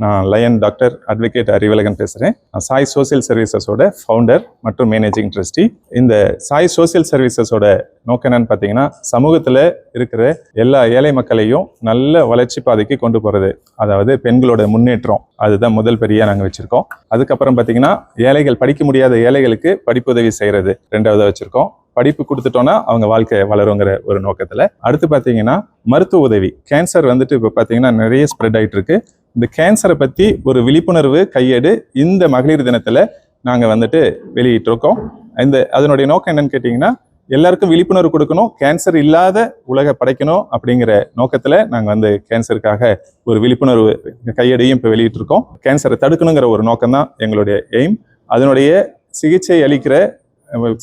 நான் line doctor advocate Arivazhagan பேசுகிறேன். Sai social சர்வீசஸோட founder மற்றும் மேனேஜிங் ட்ரஸ்டி. இந்த சாய் சோசியல் சர்வீசஸோட நோக்கம் என்னன்னு பார்த்தீங்கன்னா, சமூகத்தில் இருக்கிற எல்லா ஏழை மக்களையும் நல்ல வளர்ச்சி பாதைக்கு கொண்டு போகிறது. அதாவது பெண்களோட முன்னேற்றம், அதுதான் முதல் பெரிய நாங்கள் வச்சுருக்கோம். அதுக்கப்புறம் பார்த்தீங்கன்னா, ஏழைகள் படிக்க முடியாத ஏழைகளுக்கு படிப்புதவி செய்கிறது ரெண்டாவதாக வச்சுருக்கோம். படிப்பு கொடுத்துட்டோம்னா அவங்க வாழ்க்கை வளருங்கிற ஒரு நோக்கத்தில். அடுத்து பார்த்தீங்கன்னா, மருத்துவ உதவி. கேன்சர் வந்துட்டு இப்போ பார்த்தீங்கன்னா நிறைய ஸ்ப்ரெட் ஆகிட்டு இருக்கு. இந்த கேன்சரை பற்றி ஒரு விழிப்புணர்வு கையேடு இந்த மகளிர் தினத்தில் நாங்கள் வந்துட்டு வெளியிட்டிருக்கோம். அதனுடைய நோக்கம் என்னன்னு கேட்டிங்கன்னா, எல்லாருக்கும் விழிப்புணர்வு கொடுக்கணும், கேன்சர் இல்லாத உலக படைக்கணும் அப்படிங்கிற நோக்கத்தில் நாங்கள் கேன்சருக்காக ஒரு விழிப்புணர்வு கையேடையும் இப்போ வெளியிட்டிருக்கோம். கேன்சரை தடுக்கணுங்கிற ஒரு நோக்கம் தான் எங்களுடைய எய்ம். அதனுடைய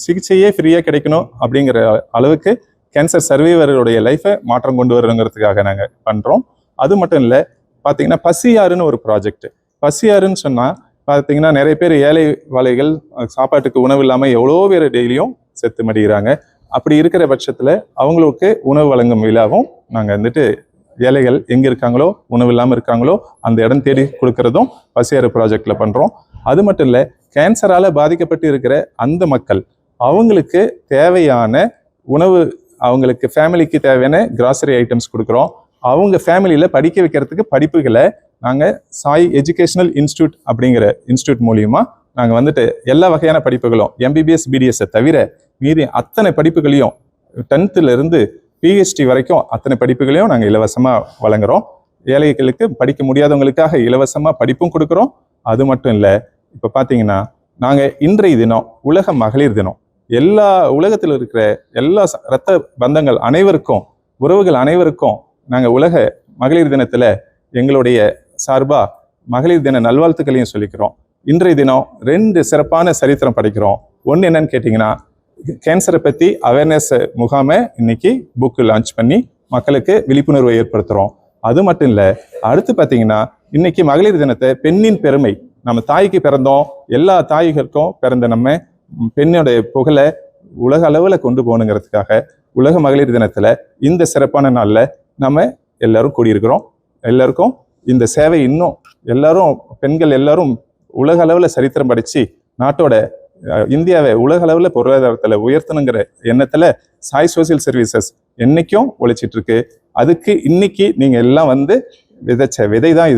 சிகிச்சையே ஃப்ரீயாக கிடைக்கணும் அப்படிங்கிற அளவுக்கு கேன்சர் சர்வைவர்களுடைய லைஃபை மாற்றம் கொண்டு வரணுங்கிறதுக்காக நாங்கள் பண்ணுறோம். அது மட்டும் இல்லை, பார்த்தீங்கன்னா பசியாறுன்னு ஒரு ப்ராஜெக்ட். பசியாறுன்னு சொன்னால் பார்த்தீங்கன்னா நிறைய பேர் ஏழை வாழைகள் சாப்பாட்டுக்கு உணவு இல்லாமல் எவ்வளோ பேர் டெய்லியும் செத்து மடிகிறாங்க. அப்படி இருக்கிற பட்சத்தில் அவங்களுக்கு உணவு வழங்கும் விழாவும் நாங்கள் ஏழைகள் எங்கே இருக்காங்களோ, உணவு இல்லாமல் இருக்காங்களோ அந்த இடம் தேடி கொடுக்கறதும் பசியாறு ப்ராஜெக்டில் பண்ணுறோம். அது மட்டும் இல்லை, கேன்சரால் பாதிக்கப்பட்டு இருக்கிற அந்த மக்கள் அவங்களுக்கு தேவையான உணவு, அவங்களுக்கு ஃபேமிலிக்கு தேவையான கிராசரி ஐட்டம்ஸ் கொடுக்குறோம். அவங்க ஃபேமிலியில் படிக்க வைக்கிறதுக்கு படிப்புகளை நாங்கள் சாய் எஜுகேஷனல் இன்ஸ்டியூட் அப்படிங்கிற இன்ஸ்டியூட் மூலியமாக நாங்கள் எல்லா வகையான படிப்புகளும் MBBS BDSஐ தவிர மீதி அத்தனை படிப்புகளையும் 10th இருந்து PhD வரைக்கும் அத்தனை படிப்புகளையும் நாங்கள் இலவசமாக வழங்குகிறோம். ஏழைகளுக்கு படிக்க முடியாதவங்களுக்காக இலவசமாக படிப்பும் கொடுக்குறோம். அது மட்டும் இல்லை, இப்போ பார்த்தீங்கன்னா நாங்கள் இன்றைய தினம் உலக மகளிர் தினம். எல்லா உலகத்தில் இருக்கிற எல்லா இரத்த பந்தங்கள் அனைவருக்கும், உறவுகள் அனைவருக்கும் நாங்கள் உலக மகளிர் தினத்தில் எங்களுடைய சார்பாக மகளிர் தின நல்வாழ்த்துக்களையும் சொல்லிக்கிறோம். இன்றைய தினம் 2 சிறப்பான சரித்திரம் படைக்கிறோம். ஒன்று என்னன்னு கேட்டிங்கன்னா, கேன்சரை பற்றி அவேர்னஸ் முகாமை இன்னைக்கு புக்கு லான்ச் பண்ணி மக்களுக்கு விழிப்புணர்வை ஏற்படுத்துகிறோம். அது மட்டும் இல்லை, அடுத்து பார்த்தீங்கன்னா இன்னைக்கு மகளிர் தினத்தை பெண்ணின் பெருமை, நம்ம தாய்க்கு பிறந்தோம், எல்லா தாய்களுக்கும் பிறந்த நம்ம பெண்ணுடைய புகழை உலக அளவில் கொண்டு போகணுங்கிறதுக்காக உலக மகளிர் தினத்தில் இந்த சிறப்பான நாளில் நம்ம எல்லாரும் கூடியிருக்கிறோம். எல்லாருக்கும் இந்த சேவை இன்னும் எல்லாரும் பெண்கள் எல்லாரும் உலக அளவில் சரித்திரம் படித்து நாட்டோட இந்தியாவை உலக அளவில் பொருளாதாரத்தில் உயர்த்தணுங்கிற எண்ணத்தில் சாய் சோசியல் சர்வீசஸ் என்னைக்கும் உழைச்சிட்டு இருக்கு. அதுக்கு இன்னைக்கு நீங்கள் எல்லாம் விதைச்ச விதை தான்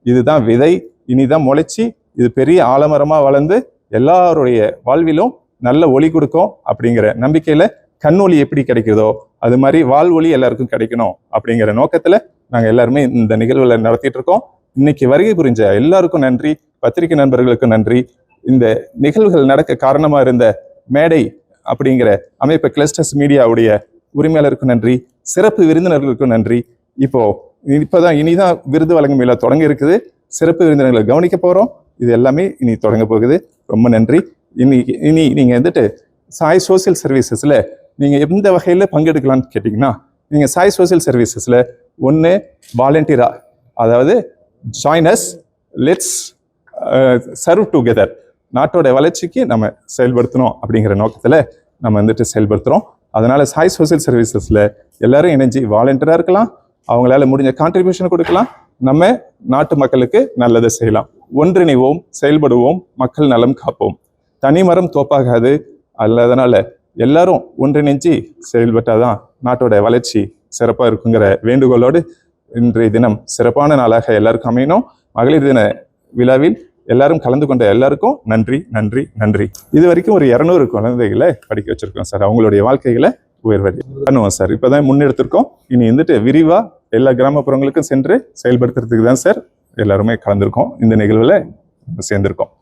இதுதான் விதை. இனிதான் முளைச்சி இது பெரிய ஆலமரமாக வளர்ந்து எல்லாருடைய வாழ்விலும் நல்ல ஒளி கொடுக்கும் அப்படிங்கிற நம்பிக்கையில் கண்ணொளி எப்படி கிடைக்குதோ அது மாதிரி வாழ்வொளி எல்லாருக்கும் கிடைக்கணும் அப்படிங்கிற நோக்கத்தில் நாங்கள் எல்லாருமே இந்த நிகழ்வுகளை நடத்திட்டு இருக்கோம். இன்னைக்கு வருகை புரிஞ்ச எல்லாருக்கும் நன்றி, பத்திரிகை நண்பர்களுக்கும் நன்றி, இந்த நிகழ்வுகள் நடக்க காரணமாக இருந்த மேடை அப்படிங்கிற அமைப்பு கிளஸ்டர்ஸ் மீடியாவுடைய உரிமையாளருக்கும் நன்றி, சிறப்பு விருந்தினர்களுக்கும் நன்றி. இப்போதான் இனிதான் விருது வழங்கும் விழா தொடங்க இருக்குது. சிறப்பு விருந்தினர்களை கவனிக்க போகிறோம். இது எல்லாமே இனி தொடங்க போகுது. ரொம்ப நன்றி. இனி நீங்கள் சாய் சோசியல் சர்வீசஸில் நீங்கள் எந்த வகையில் பங்கெடுக்கலான்னு கேட்டிங்கன்னா, நீங்கள் சாய் சோசியல் சர்வீசஸில் ஒன்று வாலண்டியரா, அதாவது join us, let's serve together, நாட்டோட வளர்ச்சிக்கு நம்ம செயல்படுத்தணும் அப்படிங்கிற நோக்கத்தில் நம்ம செயல்படுத்துகிறோம். அதனால் சாய் சோசியல் சர்வீசஸில் எல்லாரும் இணைஞ்சு வாலண்டியராக இருக்கலாம், அவங்களால முடிஞ்ச கான்ட்ரிபியூஷன் கொடுக்கலாம், நம்ம நாட்டு மக்களுக்கு நல்லதை செய்யலாம். ஒன்றிணைவோம், செயல்படுவோம், மக்கள் நலம் காப்போம். தனிமரம் தோப்பாகாது. அதனால எல்லாரும் ஒன்றிணைஞ்சு செயல்பட்டாதான் நாட்டோட வளர்ச்சி சிறப்பாக இருக்குங்கிற வேண்டுகோளோடு இன்றைய தினம் சிறப்பான நாளாக எல்லாருக்கும் அமையணும். மகளிர் தின விழாவில் எல்லாரும் கலந்து கொண்ட எல்லாருக்கும் நன்றி நன்றி நன்றி. இது வரைக்கும் ஒரு 200 குழந்தைகளை படிக்க வச்சிருக்கோம் சார். அவங்களுடைய வாழ்க்கைகளை உயர்வடை பண்ணுவோம் சார். இப்போதான் முன்னெடுத்திருக்கோம். இனி விரிவாக எல்லா கிராமப்புறங்களுக்கும் சென்று செயல்படுத்துறதுக்கு தான் சார் எல்லாருமே கலந்துருக்கோம். இந்த நிகழ்வில் சேர்ந்திருக்கோம்.